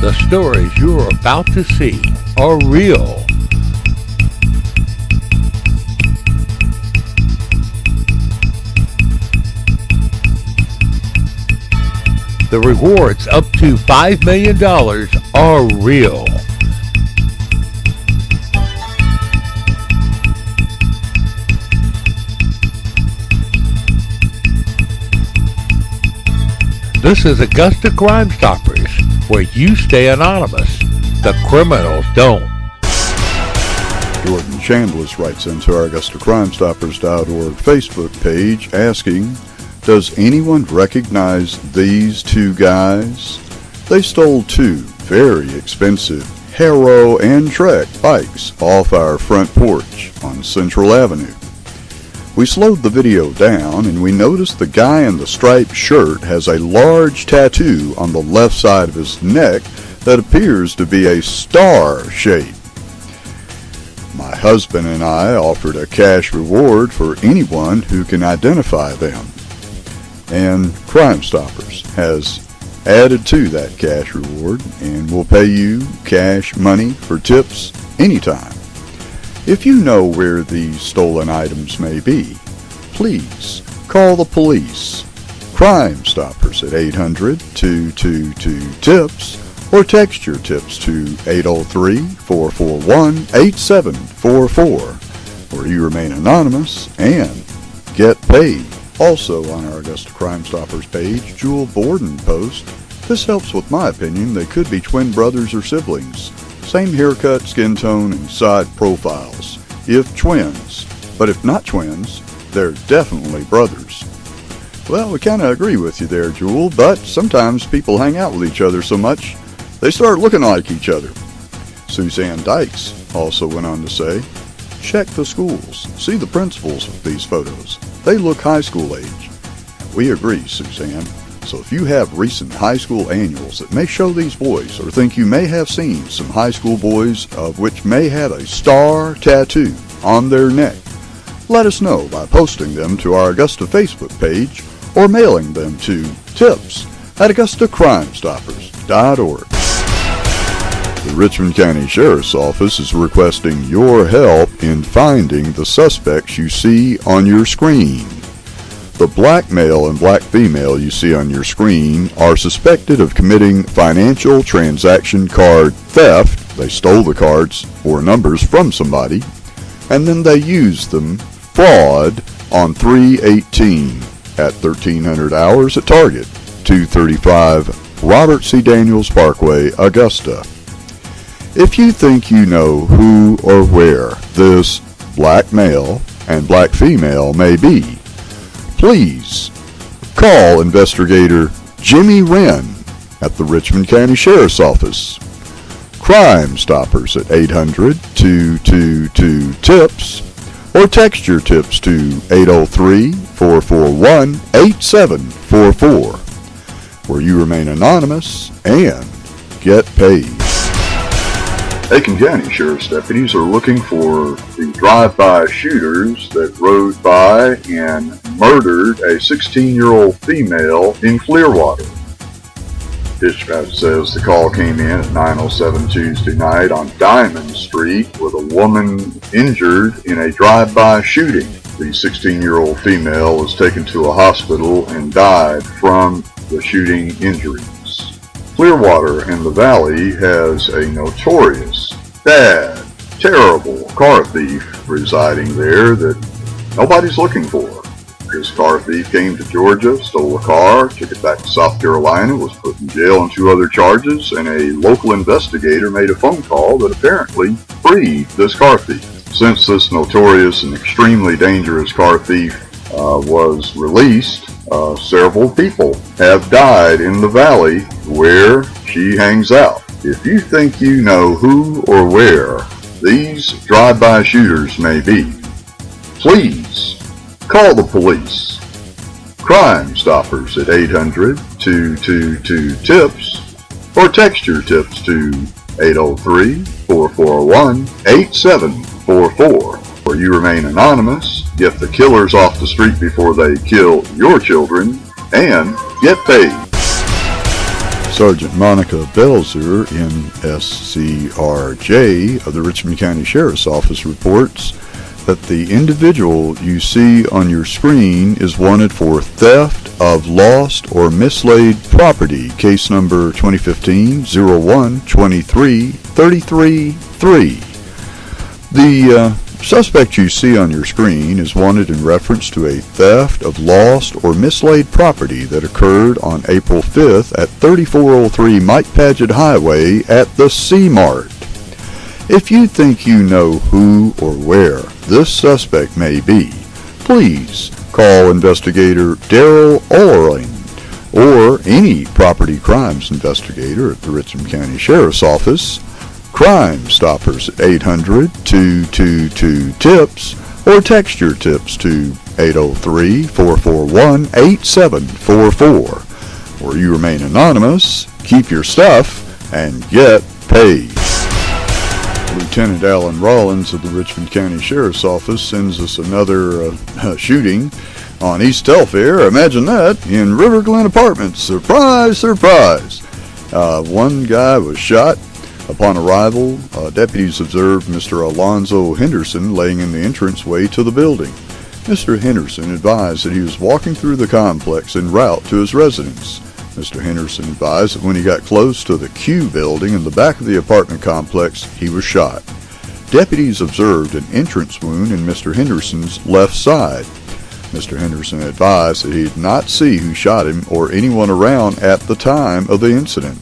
The stories you're about to see are real. The rewards up to $5 million are real. This is Augusta Crime Stoppers, where you stay anonymous. The criminals don't. Jordan Chandlis writes into our AugustaCrimeStoppers.org Facebook page asking, does anyone recognize these two guys? They stole two very expensive Hero and Trek bikes off our front porch on Central Avenue. We slowed the video down and we noticed the guy in the striped shirt has a large tattoo on the left side of his neck that appears to be a star shape. My husband and I offered a cash reward for anyone who can identify them. And Crime Stoppers has added to that cash reward and will pay you cash money for tips anytime. If you know where these stolen items may be, please call the police. Crime Stoppers at 800-222-TIPS or text your tips to 803-441-8744, where you remain anonymous and get paid. Also on our Augusta Crime Stoppers page, Jewel Borden posts, this helps with my opinion they could be twin brothers or siblings. Same haircut, skin tone, and side profiles, if twins. But if not twins, they're definitely brothers. Well, we kind of agree with you there, Jewel, but sometimes people hang out with each other so much, they start looking like each other. Suzanne Dykes also went on to say, check the schools. See the principals of these photos. They look high school age. We agree, Suzanne. So if you have recent high school annuals that may show these boys, or think you may have seen some high school boys of which may have a star tattoo on their neck, let us know by posting them to our Augusta Facebook page or mailing them to tips@AugustaCrimeStoppers.org. The Richmond County Sheriff's Office is requesting your help in finding the suspects you see on your screen. The black male and black female you see on your screen are suspected of committing financial transaction card theft. They stole the cards or numbers from somebody, and then they used them fraud on 3/18 at 1300 hours at Target, 235 Robert C. Daniels Parkway, Augusta. If you think you know who or where this black male and black female may be, please call investigator Jimmy Wren at the Richmond County Sheriff's Office. Crime Stoppers at 800-222-TIPS or text your tips to 803-441-8744, where you remain anonymous and get paid. Aiken County Sheriff's deputies are looking for the drive-by shooters that rode by and murdered a 16-year-old female in Clearwater. Dispatch says the call came in at 9:07 Tuesday night on Diamond Street with a woman injured in a drive-by shooting. The 16-year-old female was taken to a hospital and died from the shooting injuries. Clearwater in the Valley has a notorious, bad, terrible car thief residing there that nobody's looking for. This car thief came to Georgia, stole a car, took it back to South Carolina, was put in jail on 2 other charges, and a local investigator made a phone call that apparently freed this car thief. Since this notorious and extremely dangerous car thief was released, several people have died in the valley where she hangs out. If you think you know who or where these drive-by shooters may be, please call the police. Crime Stoppers at 800-222-TIPS or text your tips to 803-441-8744. Where you remain anonymous, get the killers off the street before they kill your children, and get paid. Sergeant Monica Belzer, NSCRJ, of the Richmond County Sheriff's Office reports that the individual you see on your screen is wanted for theft of lost or mislaid property, case number 2015-01-23-33-3. The suspect you see on your screen is wanted in reference to a theft of lost or mislaid property that occurred on April 5th at 3403 Mike Paget Highway at the C-Mart. If you think you know who or where this suspect may be, please call investigator Daryl Oling or any property crimes investigator at the Richmond County Sheriff's Office, Crime Stoppers at 800-222-TIPS, or text your tips to 803-441-8744. Or you remain anonymous, keep your stuff, and get paid. Lieutenant Alan Rollins of the Richmond County Sheriff's Office sends us another shooting on East Telfair. Imagine that, in River Glen Apartments. Surprise, surprise. One guy was shot. Upon arrival, deputies observed Mr. Alonzo Henderson laying in the entranceway to the building. Mr. Henderson advised that he was walking through the complex en route to his residence. Mr. Henderson advised that when he got close to the Q building in the back of the apartment complex, he was shot. Deputies observed an entrance wound in Mr. Henderson's left side. Mr. Henderson advised that he did not see who shot him or anyone around at the time of the incident.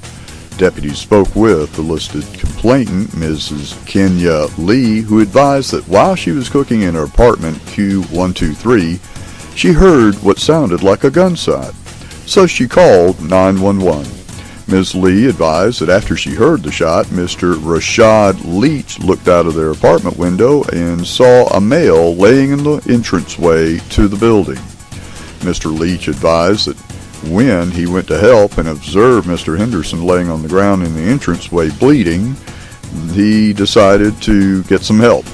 Deputies spoke with the listed complainant, Mrs. Kenya Lee, who advised that while she was cooking in her apartment Q123, she heard what sounded like a gunshot. So she called 911. Ms. Lee advised that after she heard the shot, Mr. Rashad Leach looked out of their apartment window and saw a male laying in the entranceway to the building. Mr. Leach advised that when he went to help and observed Mr. Henderson laying on the ground in the entranceway bleeding, he decided to get some help.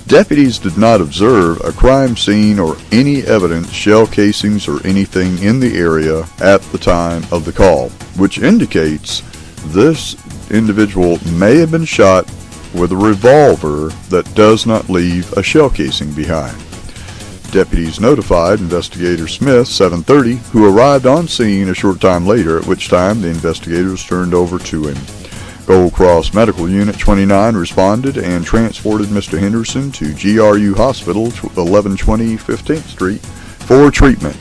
Deputies did not observe a crime scene or any evidence, shell casings or anything in the area at the time of the call, which indicates this individual may have been shot with a revolver that does not leave a shell casing behind. Deputies notified Investigator Smith, 7:30, who arrived on scene a short time later, at which time the investigator was turned over to him. Gold Cross Medical Unit 29 responded and transported Mr. Henderson to GRU Hospital, 1120 15th Street, for treatment.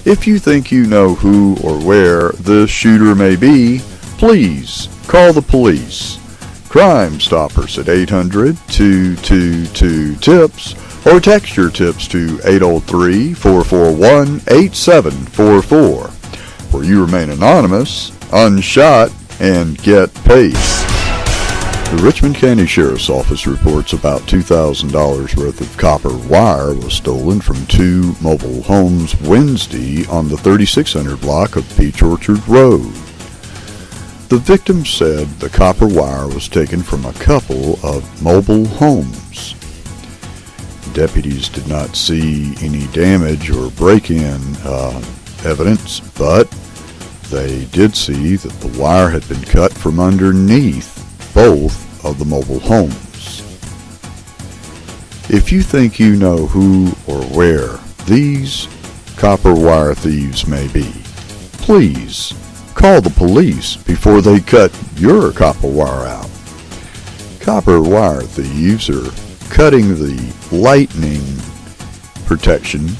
If you think you know who or where this shooter may be, please call the police. Crime Stoppers at 800-222-TIPS, or text your tips to 803-441-8744, where you remain anonymous, unshot, and get paid. The Richmond County Sheriff's Office reports about $2,000 worth of copper wire was stolen from two mobile homes Wednesday on the 3600 block of Peach Orchard Road. The victim said the copper wire was taken from a couple of mobile homes. Deputies did not see any damage or break-in evidence, but they did see that the wire had been cut from underneath both of the mobile homes. If you think you know who or where these copper wire thieves may be, please call the police before they cut your copper wire out. Copper wire thieves are cutting the lightning protection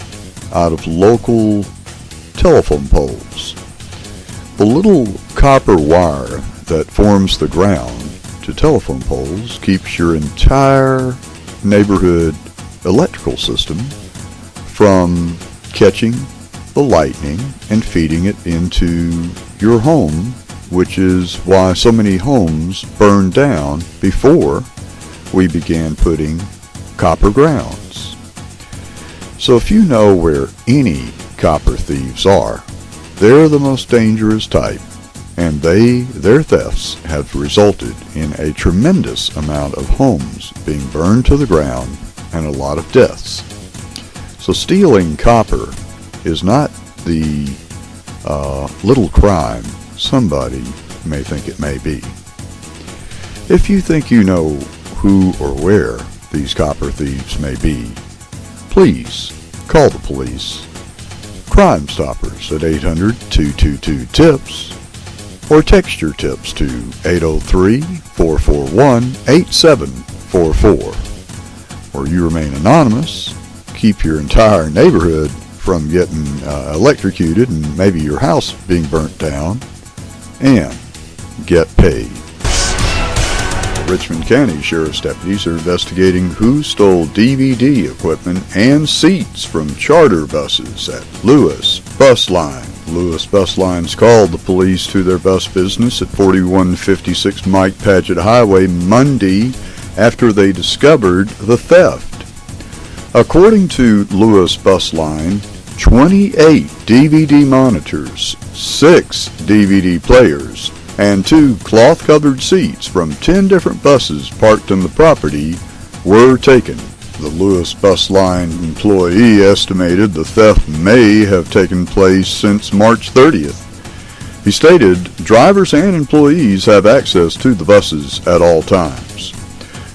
out of local telephone poles. The little copper wire that forms the ground to telephone poles keeps your entire neighborhood electrical system from catching the lightning and feeding it into your home, which is why so many homes burned down before we began putting copper grounds. So if you know where any copper thieves are, they're the most dangerous type, and their thefts have resulted in a tremendous amount of homes being burned to the ground and a lot of deaths. So stealing copper is not the little crime somebody may think it may be. If you think you know who or where these copper thieves may be, please call the police. Crime Stoppers at 800-222-TIPS or text your tips to 803-441-8744. Or you remain anonymous, keep your entire neighborhood from getting electrocuted and maybe your house being burnt down, and get paid. The Richmond County Sheriff's deputies are investigating who stole DVD equipment and seats from charter buses at Lewis Bus Line. Lewis Bus Lines called the police to their bus business at 4156 Mike Paget Highway Monday after they discovered the theft. According to Lewis Bus Line, 28 DVD monitors, 6 DVD players, and 2 cloth-covered seats from 10 different buses parked on the property were taken. The Lewis Bus Line employee estimated the theft may have taken place since March 30th. He stated drivers and employees have access to the buses at all times.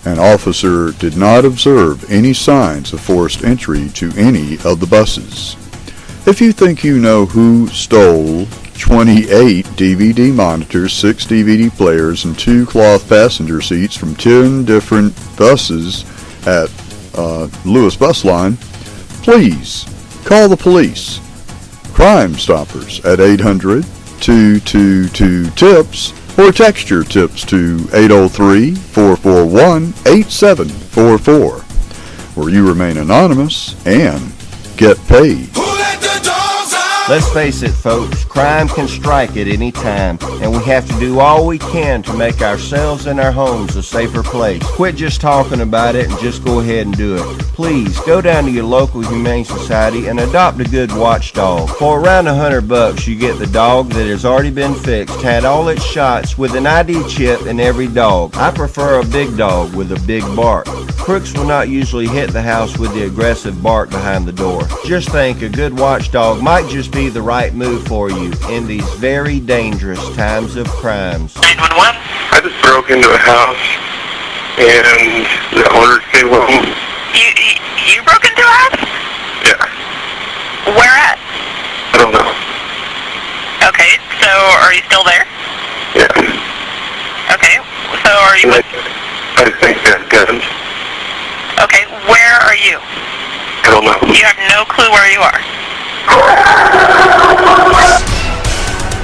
An officer did not observe any signs of forced entry to any of the buses. If you think you know who stole 28 DVD monitors, 6 DVD players, and 2 cloth passenger seats from 10 different buses at Lewis Bus Line, please call the police. Crime Stoppers at 800-222-TIPS or text your tips to 803-441-8744, where you remain anonymous and get paid. Let's face it, folks, crime can strike at any time, and we have to do all we can to make ourselves and our homes a safer place. Quit just talking about it and just go ahead and do it. Please, go down to your local Humane Society and adopt a good watchdog. For around $100, you get the dog that has already been fixed, had all its shots, with an ID chip in every dog. I prefer a big dog with a big bark. Crooks will not usually hit the house with the aggressive bark behind the door. Just think, a good watchdog might just be the right move for you in these very dangerous times of crimes. 911? I just broke into a house and the owner came home. You broke into a house? Yeah. Where at? I don't know. Okay, so are you still there? Yeah. Okay, so are you... I think they're guns. Okay, where are you? I don't know. You have no clue where you are?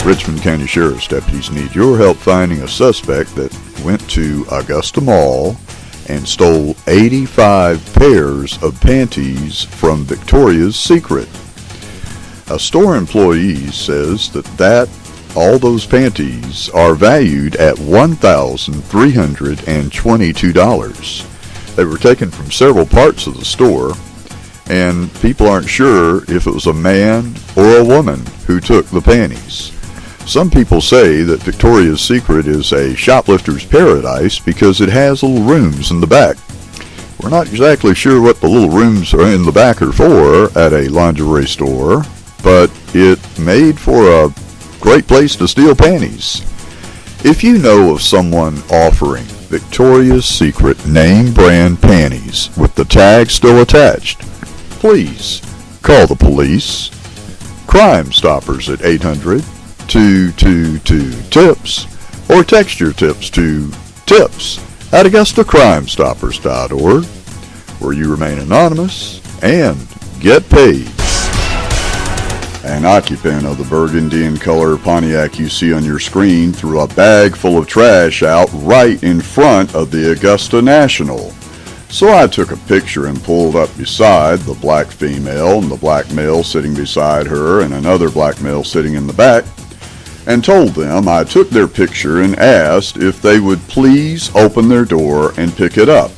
Richmond County Sheriff's deputies need your help finding a suspect that went to Augusta Mall and stole 85 pairs of panties from Victoria's Secret. A store employee says that all those panties are valued at $1,322. They were taken from several parts of the store, and people aren't sure if it was a man or a woman who took the panties. Some people say that Victoria's Secret is a shoplifter's paradise because it has little rooms in the back. We're not exactly sure what the little rooms are in the back are for at a lingerie store, but it made for a great place to steal panties. If you know of someone offering Victoria's Secret name brand panties with the tag still attached, please call the police. Crime Stoppers at 800-222-TIPS or text your tips to tips at AugustaCrimeStoppers.org, where you remain anonymous and get paid. An occupant of the burgundy in color Pontiac you see on your screen threw a bag full of trash out right in front of the Augusta National. So I took a picture and pulled up beside the black female and the black male sitting beside her and another black male sitting in the back, and told them I took their picture and asked if they would please open their door and pick it up.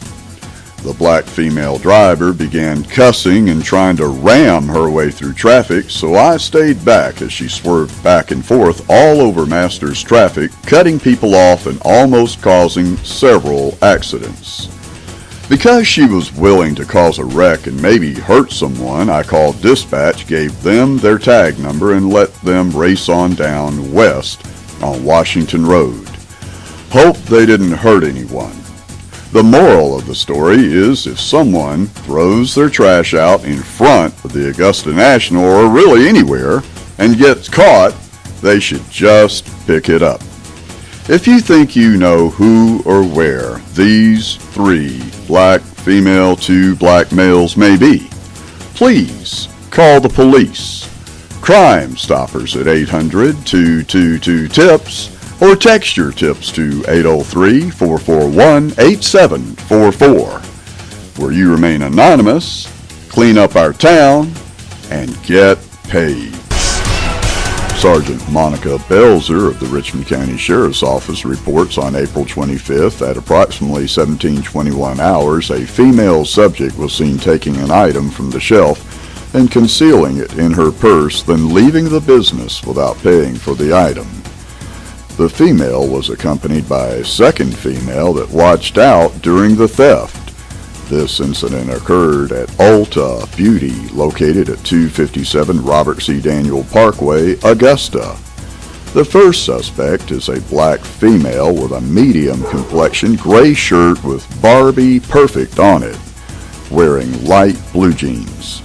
The black female driver began cussing and trying to ram her way through traffic, so I stayed back as she swerved back and forth all over Masters traffic, cutting people off and almost causing several accidents. Because she was willing to cause a wreck and maybe hurt someone, I called dispatch, gave them their tag number, and let them race on down west on Washington Road. Hope they didn't hurt anyone. The moral of the story is if someone throws their trash out in front of the Augusta National or really anywhere and gets caught, they should just pick it up. If you think you know who or where these 3 black female 2 black males may be, please call the police. Crime Stoppers at 800-222-TIPS or text your tips to 803-441-8744. Where you remain anonymous, clean up our town, and get paid. Sergeant Monica Belzer of the Richmond County Sheriff's Office reports on April 25th at approximately 17:21 hours, a female subject was seen taking an item from the shelf and concealing it in her purse, then leaving the business without paying for the item. The female was accompanied by a second female that watched out during the theft. This incident occurred at Ulta Beauty, located at 257 Robert C. Daniel Parkway, Augusta. The first suspect is a black female with a medium complexion gray shirt with Barbie Perfect on it, wearing light blue jeans.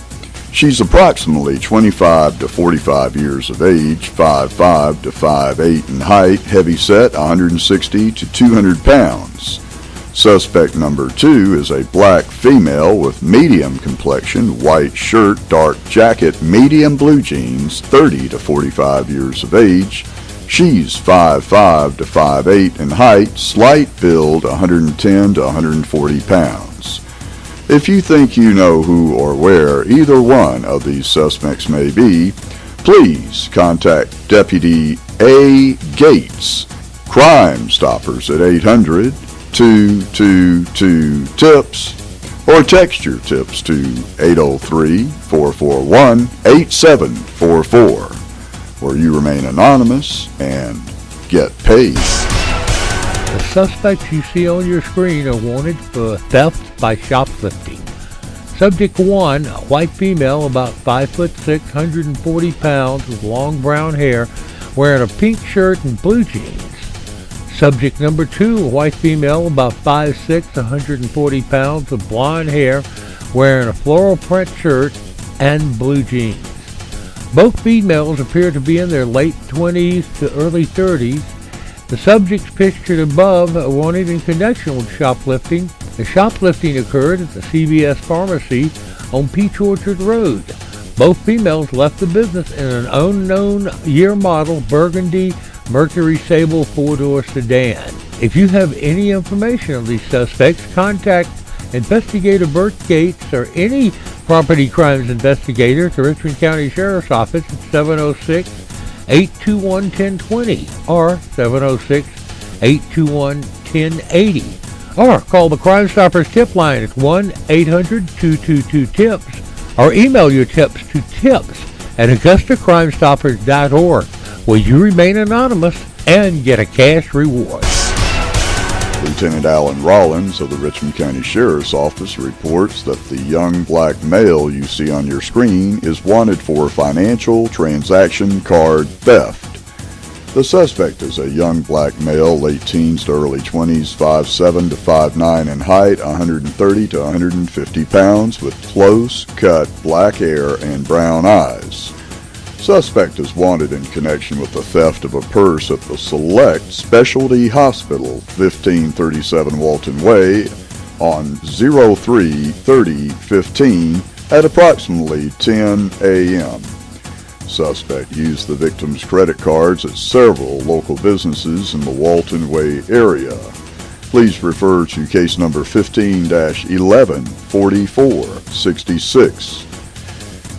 She's approximately 25 to 45 years of age, 5'5 to 5'8 in height, heavy-set, 160 to 200 pounds. Suspect number 2 is a black female with medium complexion, white shirt, dark jacket, medium blue jeans, 30 to 45 years of age. She's 5'5 to 5'8 in height, slight build, 110 to 140 pounds. If you think you know who or where either one of these suspects may be, please contact Deputy A. Gates, Crime Stoppers at 800-222-TIPS or text your tips to 803-441-8744, where you remain anonymous and get paid. The suspects you see on your screen are wanted for theft by shoplifting. Subject 1, a white female about 5'6", 140 pounds with long brown hair, wearing a pink shirt and blue jeans. Subject number 2, a white female about 5'6", 140 pounds with blonde hair, wearing a floral print shirt and blue jeans. Both females appear to be in their late 20s to early 30s. The subjects pictured above are wanted in connection with shoplifting. The shoplifting occurred at the CVS Pharmacy on Peach Orchard Road. Both females left the business in an unknown year model burgundy Mercury Sable 4-door sedan. If you have any information on these suspects, contact Investigator Bert Gates or any property crimes investigator at the Richmond County Sheriff's Office at 706-821-1020 or 706-821-1080. Or call the Crime Stoppers tip line at 1-800-222-TIPS or email your tips to tips@AugustaCrimeStoppers.org, where you remain anonymous and get a cash reward. Lieutenant Alan Rollins of the Richmond County Sheriff's Office reports that the young black male you see on your screen is wanted for financial transaction card theft. The suspect is a young black male, late teens to early 20s, 5'7 to 5'9 in height, 130 to 150 pounds, with close-cut black hair and brown eyes. Suspect is wanted in connection with the theft of a purse at the Select Specialty Hospital, 1537 Walton Way, on 03/30/15 at approximately 10 a.m. Suspect used the victim's credit cards at several local businesses in the Walton Way area. Please refer to case number 15-11-4466.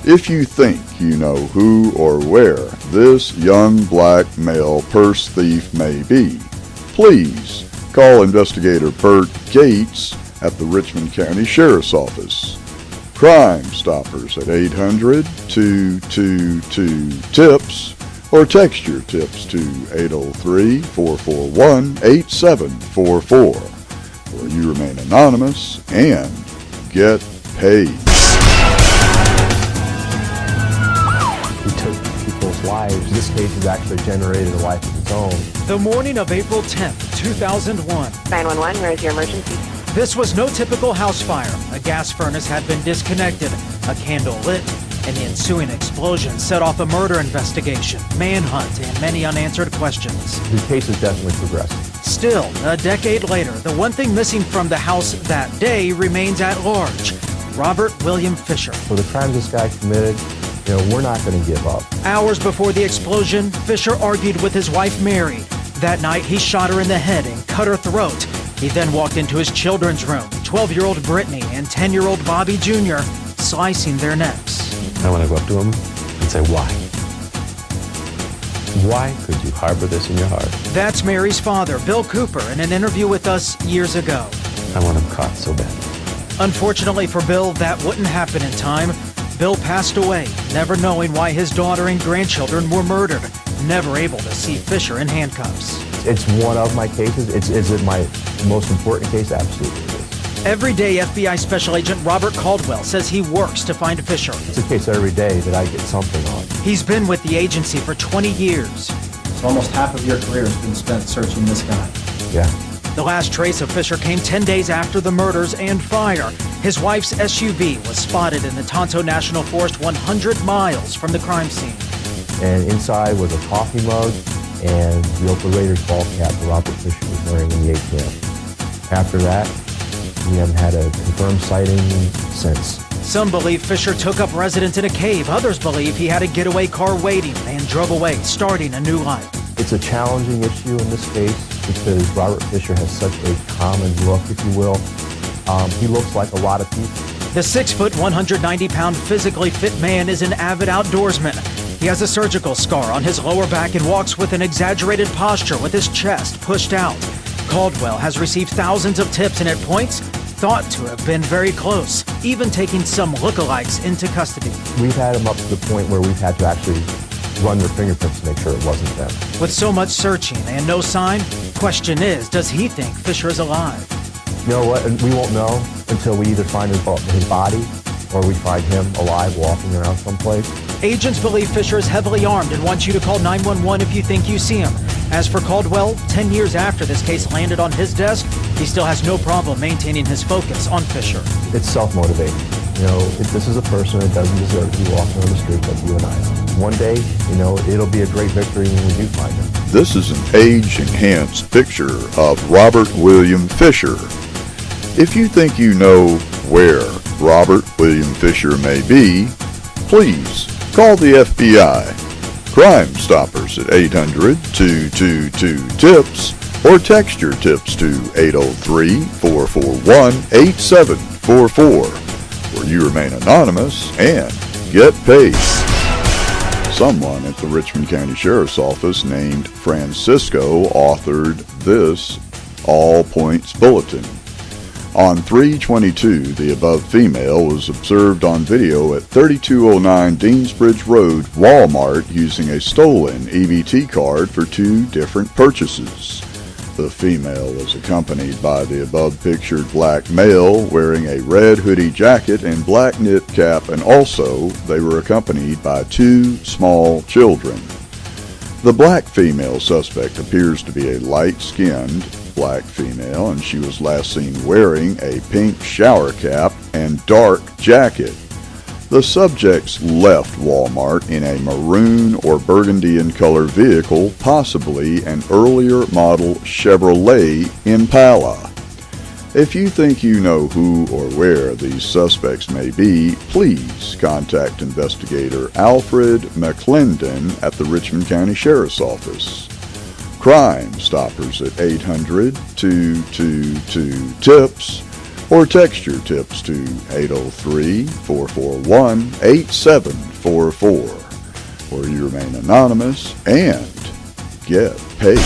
If you think you know who or where this young black male purse thief may be, please call Investigator Bert Gates at the Richmond County Sheriff's Office. Crime Stoppers at 800-222-TIPS or text your tips to 803-441-8744, where you remain anonymous and get paid. He took people's lives. This case has actually generated a life of its own. The morning of April 10th, 2001. 911, where is your emergency? This was no typical house fire. A gas furnace had been disconnected, a candle lit, and the ensuing explosion set off a murder investigation, manhunt, and many unanswered questions. The case is definitely progressing. Still, a decade later, the one thing missing from the house that day remains at large: Robert William Fisher. For the crimes this guy committed, we're not going to give up. Hours before the explosion, Fisher argued with his wife, Mary. That night, he shot her in the head and cut her throat. He then walked into his children's room, 12-year-old Brittany and 10-year-old Bobby Jr., slicing their necks. I want to go up to him and say, why? Why could you harbor this in your heart? That's Mary's father, Bill Cooper, in an interview with us years ago. I want him caught so bad. Unfortunately for Bill, that wouldn't happen in time. Bill passed away, never knowing why his daughter and grandchildren were murdered, never able to see Fisher in handcuffs. It's one of my cases. Is it my most important case? Absolutely it is. Every day, FBI Special Agent Robert Caldwell says he works to find Fisher. It's a case every day that I get something on. He's been with the agency for 20 years. So almost half of your career has been spent searching this guy. Yeah. The last trace of Fisher came 10 days after the murders and fire. His wife's SUV was spotted in the Tonto National Forest 100 miles from the crime scene. And inside was a coffee mug and the Oakland Raiders ball cap that Robert Fisher was wearing in the ATM. After that, we haven't had a confirmed sighting since. Some believe Fisher took up residence in a cave. Others believe he had a getaway car waiting and drove away, starting a new life. It's a challenging issue in this case because Robert Fisher has such a common look, if you will. He looks like a lot of people. The 6-foot, 190-pound physically fit man is an avid outdoorsman. He has a surgical scar on his lower back and walks with an exaggerated posture with his chest pushed out. Caldwell has received thousands of tips and at points thought to have been very close, even taking some lookalikes into custody. We've had him up to the point where we've had to actually run their fingerprints to make sure it wasn't them. With so much searching and no sign, question is, does he think Fisher is alive? You know what? We won't know until we either find his body or we find him alive walking around someplace. Agents believe Fisher is heavily armed and want you to call 911 if you think you see him. As for Caldwell, 10 years after this case landed on his desk, he still has no problem maintaining his focus on Fisher. It's self-motivating. If this is a person that doesn't deserve to be walking on the street like you and I. One day, it'll be a great victory when we do find him. This is an age-enhanced picture of Robert William Fisher. If you think you know where Robert William Fisher may be, please call the FBI. Crime Stoppers at 800-222-TIPS or text your tips to 803-441-8744, where you remain anonymous and get paid. Someone at the Richmond County Sheriff's Office named Francisco authored this All Points Bulletin. On 3/22, the above female was observed on video at 3209 Deansbridge Road, Walmart, using a stolen EBT card for 2 different purchases. The female was accompanied by the above-pictured black male wearing a red hoodie jacket and black knit cap, and also they were accompanied by 2 small children. The black female suspect appears to be a light-skinned black female, and she was last seen wearing a pink shower cap and dark jacket. The subjects left Walmart in a maroon or burgundy in color vehicle, possibly an earlier model Chevrolet Impala. If you think you know who or where these suspects may be, please contact investigator Alfred McClendon at the Richmond County Sheriff's Office. Crime Stoppers at 800-222-TIPS or text your tips to 803-441-8744, where you remain anonymous and get paid.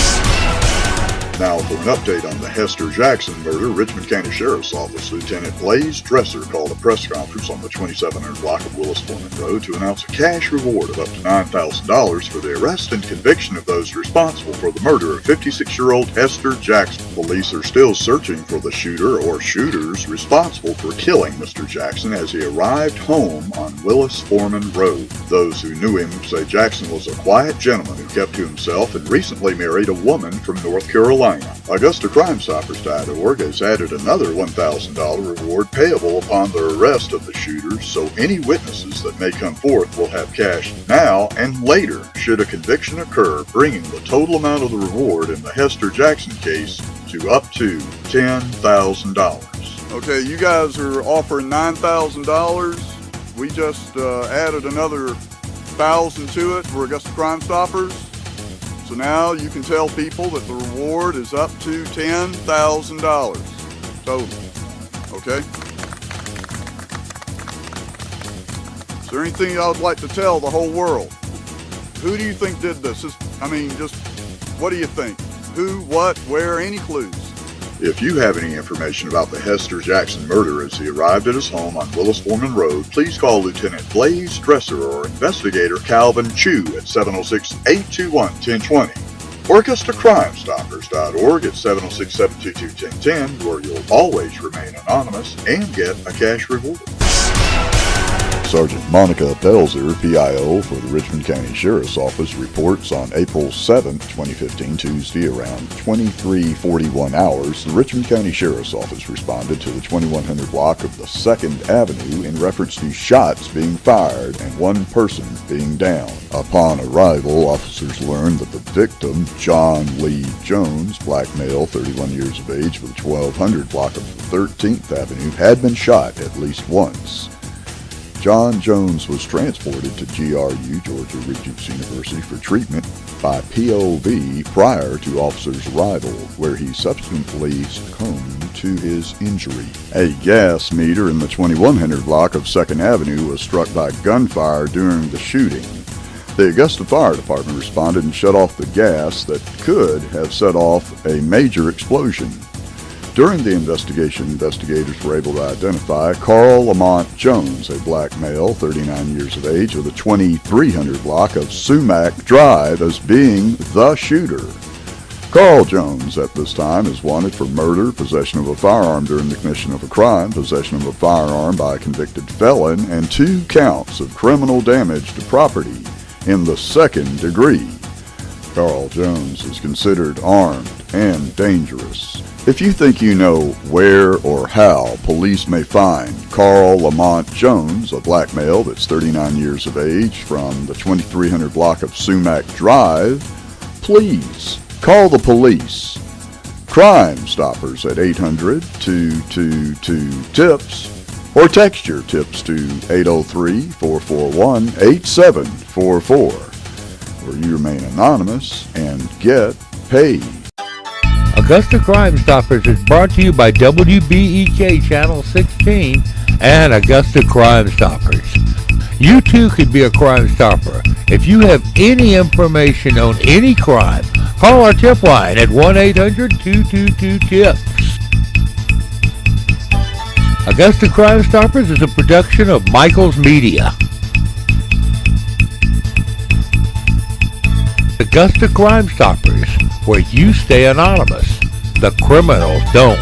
Now for an update on the Hester Jackson murder, Richmond County Sheriff's Office Lieutenant Blaze Dresser called a press conference on the 2700 block of Willis Foreman Road to announce a cash reward of up to $9,000 for the arrest and conviction of those responsible for the murder of 56-year-old Hester Jackson. Police are still searching for the shooter or shooters responsible for killing Mr. Jackson as he arrived home on Willis Foreman Road. Those who knew him say Jackson was a quiet gentleman who kept to himself and recently married a woman from North Carolina. AugustaCrimeStoppers.org has added another $1,000 reward payable upon the arrest of the shooters, so any witnesses that may come forth will have cash now and later should a conviction occur, bringing the total amount of the reward in the Hester Jackson case to up to $10,000. Okay, you guys are offering $9,000. We just added another $1,000 to it for Augusta Crime Stoppers. So now you can tell people that the reward is up to $10,000 total. Okay? Is there anything I would like to tell the whole world? Who do you think did this? Just what do you think? Who, what, where, any clues? If you have any information about the Hester Jackson murder as he arrived at his home on Willis Foreman Road, please call Lieutenant Blaze Dresser or Investigator Calvin Chu at 706-821-1020 or AugustaCrimeStoppers.org at 706-722-1010, where you'll always remain anonymous and get a cash reward. Sergeant Monica Belzer, PIO for the Richmond County Sheriff's Office, reports on April 7, 2015, Tuesday, around 23:41 hours, the Richmond County Sheriff's Office responded to the 2100 block of the 2nd Avenue in reference to shots being fired and one person being down. Upon arrival, officers learned that the victim, John Lee Jones, black male, 31 years of age, for the 1200 block of the 13th Avenue, had been shot at least once. John Jones was transported to GRU, Georgia Regents University, for treatment by POV prior to officers' arrival, where he subsequently succumbed to his injury. A gas meter in the 2100 block of 2nd Avenue was struck by gunfire during the shooting. The Augusta Fire Department responded and shut off the gas that could have set off a major explosion. During the investigation, investigators were able to identify Carl Lamont Jones, a black male, 39 years of age, of the 2300 block of Sumac Drive, as being the shooter. Carl Jones, at this time, is wanted for murder, possession of a firearm during the commission of a crime, possession of a firearm by a convicted felon, and 2 counts of criminal damage to property in the 2nd degree. Carl Jones is considered armed and dangerous. If you think you know where or how police may find Carl Lamont Jones, a black male that's 39 years of age, from the 2300 block of Sumac Drive, please call the police. Crime Stoppers at 800-222-TIPS or text your tips to 803-441-8744, where you remain anonymous and get paid. Augusta Crime Stoppers is brought to you by WBEK Channel 16 and Augusta Crime Stoppers. You too could be a Crime Stopper. If you have any information on any crime, call our tip line at 1-800-222-TIPS. Augusta Crime Stoppers is a production of Michael's Media. Augusta Crime Stoppers, where you stay anonymous. The criminals don't.